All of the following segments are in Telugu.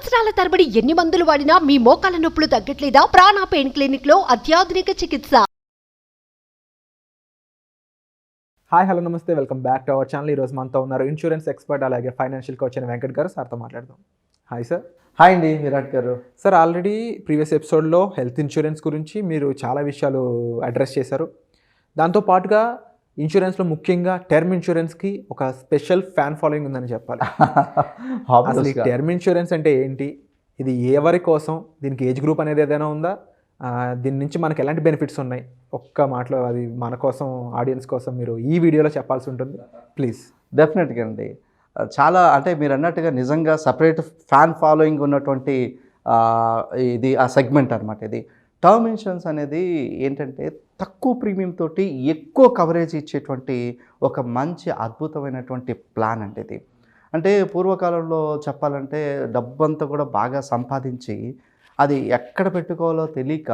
సంవత్సరాల తరబడి ఎన్ని మందులు వాడినా మీ మోకాల నొప్పులు తగ్గట్లేదా? ప్రాణ పెయిన్ క్లినిక్ లో అత్యాధునిక చికిత్స. హాయ్ హలో నమస్తే, welcome back to our channel. ఈరోజు మనతో ఉన్నారు ఇన్సూరెన్స్ ఎక్స్పర్ట్ అలాగే ఫైనాన్షియల్ కోచ్ అయిన వెంకట్ గారు. సార్తో మాట్లాడదాం. Hi sir. హాయ్ అండి విరాట్ గారు. సార్, ఆల్రెడీ ప్రీవియస్ ఎపిసోడ్లో హెల్త్ ఇన్సూరెన్స్ గురించి మీరు చాలా విషయాలు అడ్రస్ చేశారు. దాంతోపాటుగా ఇన్సూరెన్స్లో ముఖ్యంగా టర్మ్ ఇన్సూరెన్స్కి ఒక స్పెషల్ ఫ్యాన్ ఫాలోయింగ్ ఉందని చెప్పాలి. అసలు ఈ టర్మ్ ఇన్సూరెన్స్ అంటే ఏంటి, ఇది ఎవరి కోసం, దీనికి ఏజ్ గ్రూప్ అనేది ఏదైనా ఉందా, దీని నుంచి మనకు ఎలాంటి బెనిఫిట్స్ ఉన్నాయి, ఒక్క మాటలో అది మన కోసం ఆడియన్స్ కోసం మీరు ఈ వీడియోలో చెప్పాల్సి ఉంటుంది ప్లీజ్. డెఫినెట్గా అండి. చాలా అంటే మీరు అన్నట్టుగా నిజంగా సపరేట్ ఫ్యాన్ ఫాలోయింగ్ ఉన్నటువంటి ఇది ఆ సెగ్మెంట్ అనమాట. ఇది టర్మ్ ఇన్సూరెన్స్ అనేది ఏంటంటే తక్కువ ప్రీమియం తోటి ఎక్కువ కవరేజ్ ఇచ్చేటువంటి ఒక మంచి అద్భుతమైనటువంటి ప్లాన్ అంటే ఇది. అంటే పూర్వకాలంలో చెప్పాలంటే డబ్బంతా కూడా బాగా సంపాదించి అది ఎక్కడ పెట్టుకోవాలో తెలియక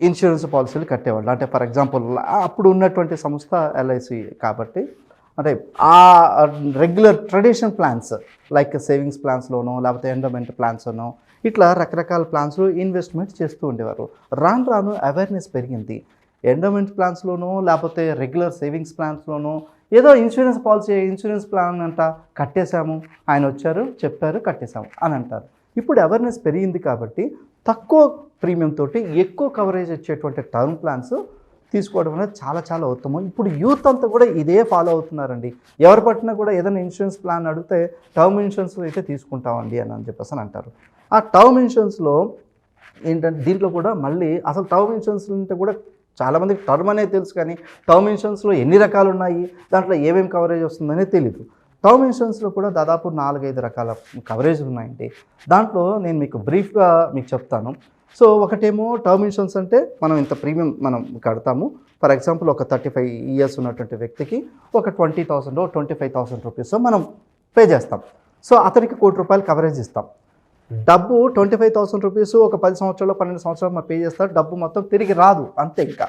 ఇన్సూరెన్స్ పాలసీలు కట్టేవాళ్ళు. అంటే ఫర్ ఎగ్జాంపుల్ అప్పుడు ఉన్నటువంటి సంస్థ ఎల్ఐసి కాబట్టి అంటే ఆ regular traditional plans like savings ప్లాన్స్లోనో లేకపోతే ఎండోమెంట్ ప్లాన్స్లోనో ఇట్లా రకరకాల ప్లాన్స్లో ఇన్వెస్ట్మెంట్ చేస్తూ ఉండేవారు. రాను రాను అవేర్నెస్ పెరిగింది. ఎండోమెంట్ ప్లాన్స్లోనో లేకపోతే రెగ్యులర్ సేవింగ్స్ ప్లాన్స్లోనో ఏదో ఇన్సూరెన్స్ పాలసీ, ఇన్సూరెన్స్ ప్లాన్ అంట కట్టేశాము, ఆయన వచ్చారు చెప్పారు కట్టేశాము అని అంటారు. ఇప్పుడు అవేర్నెస్ పెరిగింది కాబట్టి తక్కువ ప్రీమియం తోటి ఎక్కువ కవరేజ్ ఇచ్చేటువంటి టర్మ్ ప్లాన్స్ తీసుకోవడం అనేది చాలా చాలా ఉత్తమం. ఇప్పుడు యూత్ అంతా కూడా ఇదే ఫాలో అవుతున్నారండి. ఎవరు పట్టినా కూడా ఏదైనా ఇన్సూరెన్స్ ప్లాన్ అడిగితే టర్మ్ ఇన్సూరెన్స్ అయితే తీసుకుంటామండి అని చెప్పేసి అని అంటారు. ఆ టర్మ్ ఇన్సూరెన్స్లో ఏంటంటే దీంట్లో కూడా మళ్ళీ అసలు టర్మ్ ఇన్సూరెన్స్ అంటే కూడా చాలామందికి టర్మ్ అనేది తెలుసు, కానీ టర్మ్ ఇన్సూరెన్స్లో ఎన్ని రకాలు ఉన్నాయి, దాంట్లో ఏమేమి కవరేజ్ వస్తుందనే తెలీదు. టర్మ్ ఇన్సూరెన్స్లో కూడా దాదాపు 4-5 రకాల కవరేజ్ ఉన్నాయండి. దాంట్లో నేను మీకు బ్రీఫ్గా మీకు చెప్తాను. సో ఒకటేమో టర్మ్ ఇన్సూరెన్స్ అంటే మనం ఇంత ప్రీమియం మనం కడతాము. ఫర్ ఎగ్జాంపుల్ ఒక 35 ఇయర్స్ ఉన్నటువంటి వ్యక్తికి ఒక 20,000 25,000 రూపీస్ మనం పే చేస్తాం. సో అతనికి ₹1,00,00,000 కవరేజ్ ఇస్తాం. డబ్బు 25,000 రూపీస్ ఒక 10 సంవత్సరాలు 12 సంవత్సరాలు మనం పే చేస్తారు. డబ్బు మొత్తం తిరిగి రాదు అంతే. ఇంకా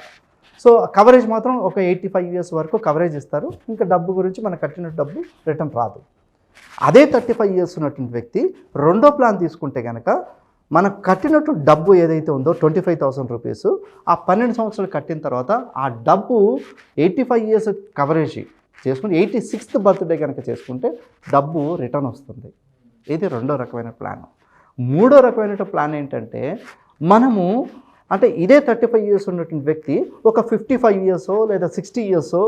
సో కవరేజ్ మాత్రం ఒక 85 ఇయర్స్ వరకు కవరేజ్ ఇస్తారు. ఇంకా డబ్బు గురించి మనం కట్టిన డబ్బు రిటర్న్ రాదు. అదే 35 ఇయర్స్ ఉన్నటువంటి వ్యక్తి రెండో ప్లాన్ తీసుకుంటే కనుక మనం కట్టినట్టు డబ్బు ఏదైతే ఉందో 25,000 రూపీస్ ఆ 12 సంవత్సరాలు కట్టిన తర్వాత ఆ డబ్బు 85 ఇయర్స్ కవరేజ్ చేసుకుంటే 86th బర్త్డే కనుక చేసుకుంటే డబ్బు రిటర్న్ వస్తుంది. ఇది రెండో రకమైన ప్లాన్. మూడో రకమైన ప్లాన్ ఏంటంటే మనము అంటే ఇదే 35 ఇయర్స్ ఉన్నటువంటి వ్యక్తి ఒక 55 ఇయర్సో లేదా 60 ఇయర్సో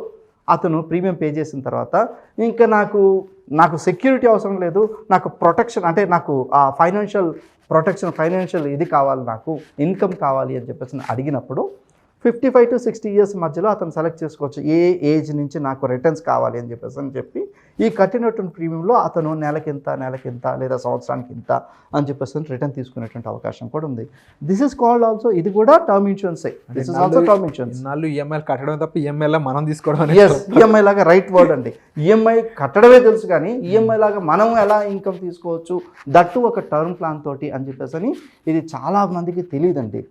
అతను ప్రీమియం పే చేసిన తర్వాత ఇంకా నాకు సెక్యూరిటీ అవసరం లేదు, నాకు ప్రొటెక్షన్ అంటే నాకు ఆ ఫైనాన్షియల్ ఇది కావాలి, నాకు ఇన్కమ్ కావాలి అని చెప్పేసి అడిగినప్పుడు 55 to 60 ఇయర్స్ మధ్యలో అతను సెలెక్ట్ చేసుకోవచ్చు ఏ ఏజ్ నుంచి నాకు రిటర్న్స్ కావాలి అని చెప్పి ఈ కట్టినటువంటి ప్రీమియంలో అతను నెలకింత లేదా సంవత్సరానికి ఇంత అని చెప్పేసి రిటర్న్ తీసుకునేటువంటి అవకాశం కూడా ఉంది. దిస్ ఇస్ కాల్డ్ ఆల్సో, ఇది కూడా term insurance. This is also term insurance. EMI కట్టడం తప్ప ఈఎంఐ మనం తీసుకోవడం. ఎస్, ఈఎంఐ లాగా రైట్ వర్డ్ అండి. ఈఎంఐ కట్టడమే తెలుసు కానీ ఈఎంఐ లాగా మనం ఎలా ఇన్కమ్ తీసుకోవచ్చు, దట్టు ఒక టర్మ్ ప్లాన్ తోటి అని చెప్పేసి ఇది చాలా మందికి తెలియదండి.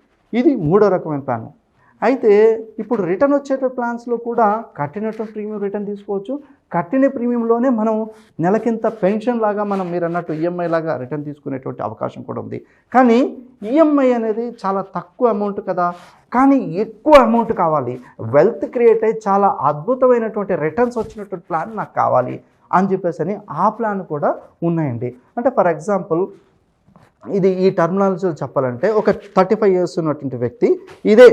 ఇది మూడో రకమైన ప్లాన్. అయితే ఇప్పుడు రిటర్న్ వచ్చే ప్లాన్స్లో కూడా కట్టినట్టు ప్రీమియం రిటర్న్ తీసుకోవచ్చు. కట్టిన ప్రీమియంలోనే మనం నెలకింత పెన్షన్ లాగా మనం మీరు అన్నట్టు ఈఎంఐ లాగా రిటర్న్ తీసుకునేటువంటి అవకాశం కూడా ఉంది. కానీ ఈఎంఐ అనేది చాలా తక్కువ అమౌంట్ కదా, కానీ ఎక్కువ అమౌంట్ కావాలి, వెల్త్ క్రియేట్ అయ్యి చాలా అద్భుతమైనటువంటి రిటర్న్స్ వచ్చినటువంటి ప్లాన్ నాకు కావాలి అని చెప్పేసి ఆ ప్లాన్ కూడా ఉన్నాయండి. అంటే ఫర్ ఎగ్జాంపుల్ ఇది ఈ టర్మినాలజీ చెప్పాలంటే ఒక 35 ఇయర్స్ ఉన్నటువంటి వ్యక్తి ఇదే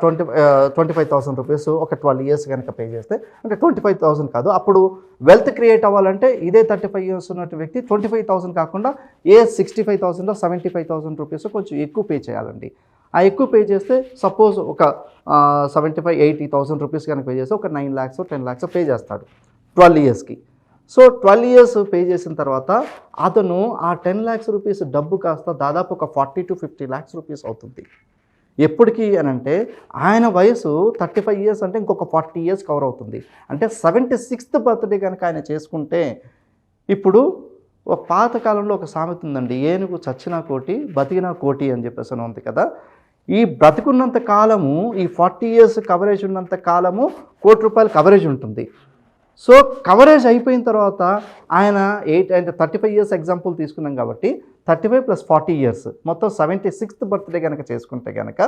25,000 రూపీస్ ఒక 12 ఇయర్స్ కనుక పే చేస్తే అంటే 25,000 కాదు, అప్పుడు వెల్త్ క్రియేట్ అవ్వాలంటే ఇదే 35 ఇయర్స్ ఉన్నటువంటి వ్యక్తి 25,000 కాకుండా 65,000 75,000 రూపీస్ కొంచెం ఎక్కువ పే చేయాలండి. ఆ ఎక్కువ పే చేస్తే సపోజ్ ఒక 75,000-80,000 రూపీస్ కనుక పే చేస్తే ఒక 9 lakhs 10 lakhs పే చేస్తాడు 12 ఇయర్స్కి. సో 12 ఇయర్స్ పే చేసిన తర్వాత అతను ఆ 10 lakhs రూపీస్ డబ్బు కాస్త దాదాపు ఒక 40 to 50 lakhs రూపీస్ అవుతుంది. ఎప్పటికీ అని అంటే ఆయన వయసు 35 ఇయర్స్ అంటే ఇంకొక 40 ఇయర్స్ కవర్ అవుతుంది. అంటే 76th బర్త్డే కనుక ఆయన చేసుకుంటే, ఇప్పుడు ఒక పాతకాలంలో ఒక సామెత ఉందండి, ఏనుగు చచ్చినా కోటి బతికినా కోటి అని చెప్పేసి ఉంది కదా. ఈ బ్రతికున్నంత కాలము, ఈ 40 ఇయర్స్ కవరేజ్ ఉన్నంత కాలము ₹1,00,00,000 కవరేజ్ ఉంటుంది. సో కవరేజ్ అయిపోయిన తర్వాత ఆయన 35 ఇయర్స్ ఎగ్జాంపుల్ తీసుకున్నాం కాబట్టి 35 + 40 ఇయర్స్ మొత్తం 76th బర్త్డే కనుక చేసుకుంటే కనుక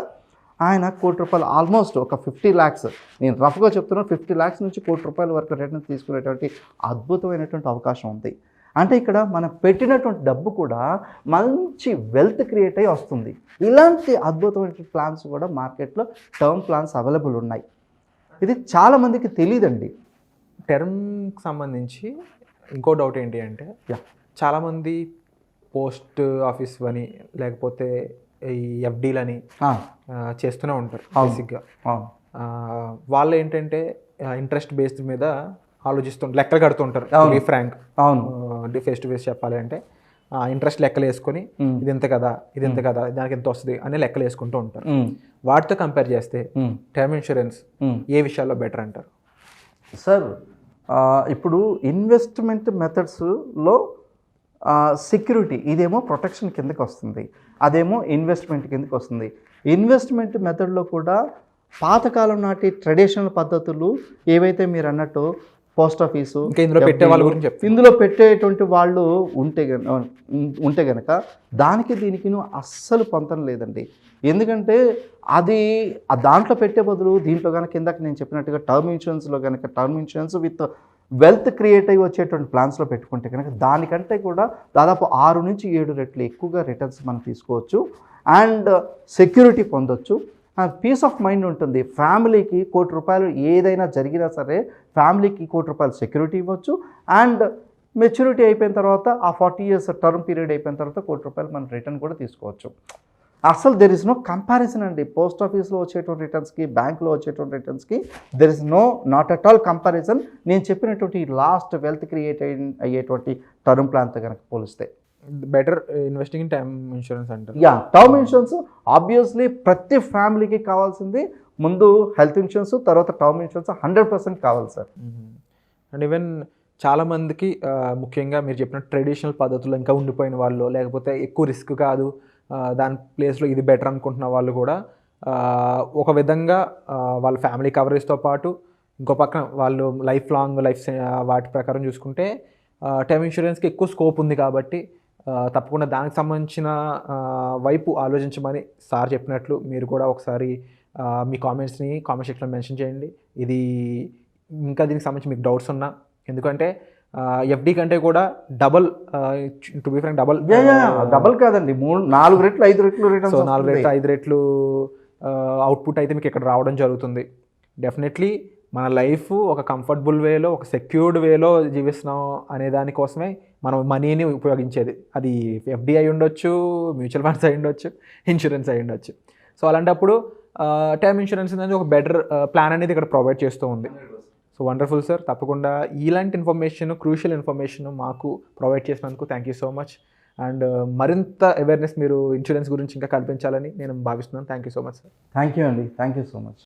ఆయన ₹1,00,00,000 ఆల్మోస్ట్ ఒక 50 lakhs, నేను రఫ్గా చెప్తున్నాను, 50 lakhs నుంచి ₹1,00,00,000 వరకు రిటర్న్ తీసుకునేటువంటి అద్భుతమైనటువంటి అవకాశం ఉంది. అంటే ఇక్కడ మనం పెట్టినటువంటి డబ్బు కూడా మంచి వెల్త్ క్రియేట్ అయ్యి వస్తుంది. ఇలాంటి అద్భుతమైన ప్లాన్స్ కూడా మార్కెట్లో టర్మ్ ప్లాన్స్ అవైలబుల్ ఉన్నాయి. ఇది చాలామందికి తెలియదండి. టర్మ్కి సంబంధించి ఇంకో డౌట్ ఏంటి అంటే, చాలామంది పోస్ట్ ఆఫీస్ అని లేకపోతే ఈ ఎఫ్డీలని చేస్తూనే ఉంటారు బేసిక్గా. వాళ్ళు ఏంటంటే ఇంట్రెస్ట్ బేస్డ్ మీద ఆలోచిస్తుంటారు, లెక్కలు కడుతుంటారు. ఫ్రాంక్ ఫేస్ టు ఫేస్ చెప్పాలి అంటే ఇంట్రెస్ట్ లెక్కలు వేసుకొని ఇది ఎంత కదా, ఇది ఎంత కదా, దానికి ఎంత వస్తుంది అని లెక్కలు వేసుకుంటూ ఉంటారు. వాటితో కంపేర్ చేస్తే టర్మ్ ఇన్సూరెన్స్ ఏ విషయాల్లో బెటర్ అంటారు? సార్, ఇప్పుడు ఇన్వెస్ట్మెంట్ మెథడ్స్లో సెక్యూరిటీ ఇదేమో ప్రొటెక్షన్ కిందకి వస్తుంది, అదేమో ఇన్వెస్ట్మెంట్ కిందకి వస్తుంది. ఇన్వెస్ట్మెంట్ మెథడ్లో కూడా పాతకాలం నాటి ట్రెడిషనల్ పద్ధతులు ఏవైతే మీరు అన్నట్టు పోస్ట్ ఆఫీసు, ఇందులో పెట్టే వాళ్ళ గురించి ఇందులో పెట్టేటువంటి వాళ్ళు ఉంటే గనక దానికి దీనికి అస్సలు పొంతన లేదండి. ఎందుకంటే అది దాంట్లో పెట్టే బదులు దీంట్లో కనుక ఇందాక నేను చెప్పినట్టుగా టర్మ్ ఇన్సూరెన్స్లో కనుక term insurance with wealth create అయ్యి వచ్చేటువంటి ప్లాన్స్లో పెట్టుకుంటే కనుక దానికంటే కూడా దాదాపు 6 నుంచి 7 రెట్లు ఎక్కువగా రిటర్న్స్ మనం తీసుకోవచ్చు అండ్ సెక్యూరిటీ పొందొచ్చు. పీస్ ఆఫ్ మైండ్ ఉంటుంది. ఫ్యామిలీకి ₹1,00,00,000 ఏదైనా జరిగినా సరే ఫ్యామిలీకి ₹1,00,00,000 సెక్యూరిటీ ఇవ్వచ్చు అండ్ మెచ్యూరిటీ అయిపోయిన తర్వాత ఆ 40 years టర్మ్ పీరియడ్ అయిపోయిన తర్వాత ₹1,00,00,000 మనం రిటర్న్ కూడా తీసుకోవచ్చు. అసలు దెర్ ఇస్ నో కంపారిజన్ అండి. పోస్ట్ ఆఫీస్లో వచ్చేటువంటి రిటర్న్స్కి, బ్యాంక్లో వచ్చేటువంటి రిటర్న్స్కి there is not at all comparison. నేను చెప్పినటువంటి లాస్ట్ వెల్త్ క్రియేట్ అయ్యేటువంటి టర్మ్ ప్లాన్తో కనుక పోలిస్తే better investing in term insurance అంటారు. టర్మ్ ఇన్సూరెన్స్ ఆబ్వియస్లీ ప్రతి ఫ్యామిలీకి కావాల్సింది. ముందు హెల్త్ ఇన్సూరెన్స్, తర్వాత టర్మ్ ఇన్సూరెన్స్ 100% కావాలి సార్. అండ్ ఈవెన్ చాలామందికి ముఖ్యంగా మీరు చెప్పిన ట్రెడిషనల్ పద్ధతులు ఇంకా ఉండిపోయిన వాళ్ళు, లేకపోతే ఎక్కువ రిస్క్ కాదు దాని ప్లేస్లో ఇది బెటర్ అనుకుంటున్న వాళ్ళు కూడా ఒక విధంగా వాళ్ళ ఫ్యామిలీ కవరేజ్తో పాటు ఇంకో పక్కన వాళ్ళు లైఫ్ లాంగ్ వాటి ప్రకారం చూసుకుంటే టర్మ్ ఇన్సూరెన్స్కి ఎక్కువ స్కోప్ ఉంది. కాబట్టి తప్పకుండా దానికి సంబంధించిన వైపు ఆలోచించమని సార్ చెప్పినట్లు మీరు కూడా ఒకసారి మీ కామెంట్స్ని కామెంట్ సెక్షన్లో మెన్షన్ చేయండి. ఇది ఇంకా దీనికి సంబంధించి మీకు డౌట్స్ ఉన్నా, ఎందుకంటే ఎఫ్డి కంటే కూడా double, to be frank double కాదండి, 3-4 రెట్లు 5 రెట్లు రిటర్న్. సో 4 రెట్లు 5 రెట్లు అవుట్పుట్ అయితే మీకు ఇక్కడ రావడం జరుగుతుంది. డెఫినెట్లీ మన లైఫ్ ఒక కంఫర్టబుల్ వేలో, ఒక సెక్యూర్డ్ వేలో జీవిస్తున్నాం అనే దానికోసమే మనం మనీని ఉపయోగించేది. అది ఎఫ్డి అయి ఉండొచ్చు, మ్యూచువల్ ఫండ్స్ అయి ఉండొచ్చు, ఇన్సూరెన్స్ అయి ఉండొచ్చు. సో అలాంటప్పుడు టర్మ్ ఇన్సూరెన్స్ అనేది ఒక బెటర్ ప్లాన్ అనేది ఇక్కడ ప్రొవైడ్ చేస్తూ ఉంది. So wonderful sir. తప్పకుండా ఇలాంటి ఇన్ఫర్మేషన్, క్రూషియల్ ఇన్ఫర్మేషన్ మాకు ప్రొవైడ్ చేసినందుకు thank you so much. And మరింత అవేర్నెస్ మీరు ఇన్సూరెన్స్ గురించి ఇంకా కల్పించాలని నేను భావిస్తున్నాను. Thank you so much sir. Thank you అండి. Thank you so much.